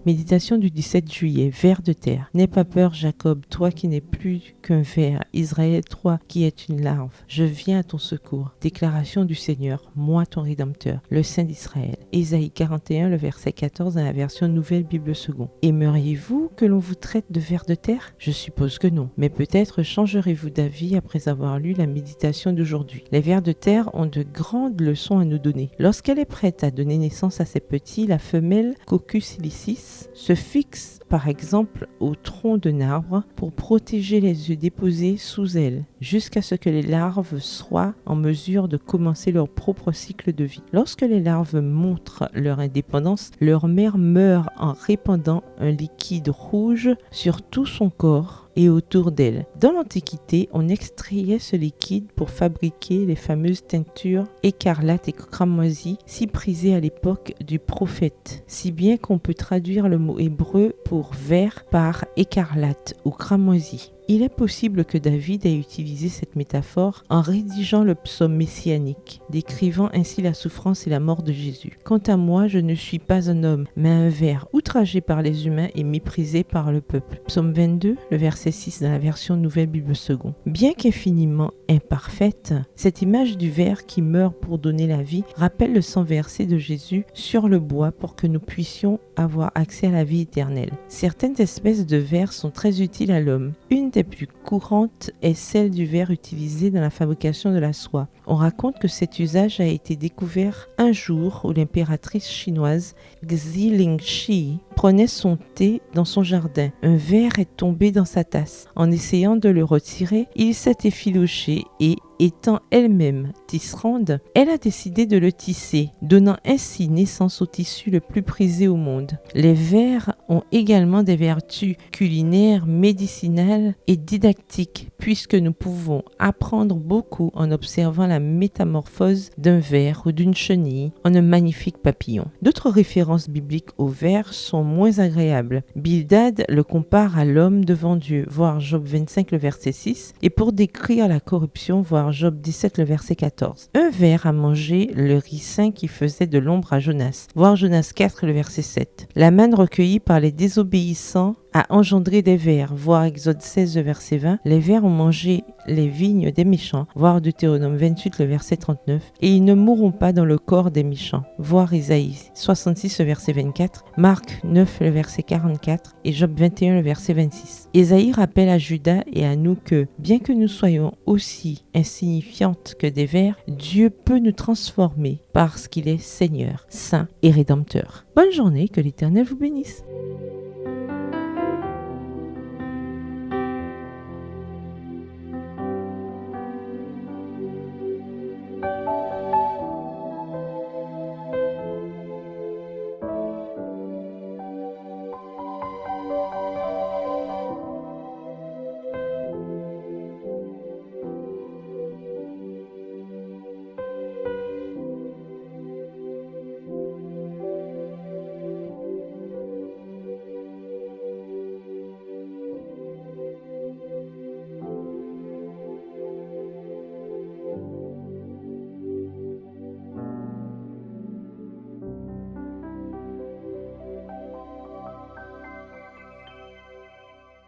Méditation du 17 juillet, ver de terre. N'aie pas peur, Jacob, toi qui n'es plus qu'un ver. Israël, toi qui es une larve. Je viens à ton secours. Déclaration du Seigneur, moi ton Rédempteur, le Saint d'Israël. Ésaïe 41, le verset 14 dans la version Nouvelle Bible Seconde. Aimeriez-vous que l'on vous traite de ver de terre? Je suppose que non. Mais peut-être changerez-vous d'avis après avoir lu la méditation d'aujourd'hui. Les vers de terre ont de grandes leçons à nous donner. Lorsqu'elle est prête à donner naissance à ses petits, la femelle Coccus illicis se fixe par exemple au tronc d'un arbre pour protéger les œufs déposés sous elle, jusqu'à ce que les larves soient en mesure de commencer leur propre cycle de vie. Lorsque les larves montrent leur indépendance, leur mère meurt en répandant un liquide rouge sur tout son corps et autour d'elle. Dans l'Antiquité, on extrayait ce liquide pour fabriquer les fameuses teintures écarlates et cramoisies si prisées à l'époque du prophète, si bien qu'on peut traduire le mot hébreu pour vert par écarlate ou cramoisi. Il est possible que David ait utilisé cette métaphore en rédigeant le psaume messianique, décrivant ainsi la souffrance et la mort de Jésus. Quant à moi, je ne suis pas un homme, mais un ver, outragé par les humains et méprisé par le peuple. Psaume 22, le verset 6 dans la version Nouvelle Bible Seconde. Bien qu'infiniment imparfaite, cette image du ver qui meurt pour donner la vie rappelle le sang versé de Jésus sur le bois pour que nous puissions avoir accès à la vie éternelle. Certaines espèces de vers sont très utiles à l'homme. Une des plus courantes est celle du ver utilisé dans la fabrication de la soie. On raconte que cet usage a été découvert un jour où l'impératrice chinoise Xi Lingxi prenait son thé dans son jardin. Un ver est tombé dans sa tasse. En essayant de le retirer, il s'est effiloché et, étant elle-même tisserande, elle a décidé de le tisser, donnant ainsi naissance au tissu le plus prisé au monde. Les vers ont également des vertus culinaires, médicinales et didactiques, puisque nous pouvons apprendre beaucoup en observant la métamorphose d'un ver ou d'une chenille en un magnifique papillon. D'autres références bibliques au ver sont moins agréables. Bildad le compare à l'homme devant Dieu, voir Job 25 le verset 6, et pour décrire la corruption, voir Job 17 le verset 14. Un ver a mangé le ricin qui faisait de l'ombre à Jonas, voir Jonas 4 le verset 7. La manne recueillie par les désobéissants a engendré des vers, voir Exode 16 le verset 20. Les vers ont mangé les vignes des méchants, voir Deutéronome 28 le verset 39. Et ils ne mourront pas dans le corps des méchants, voir Isaïe 66 le verset 24, Marc 9 le verset 44 et Job 21 le verset 26. Isaïe rappelle à Judas et à nous que, bien que nous soyons aussi insignifiantes que des vers, Dieu peut nous transformer parce qu'il est Seigneur, Saint et Rédempteur. Bonne journée, que l'Éternel vous bénisse.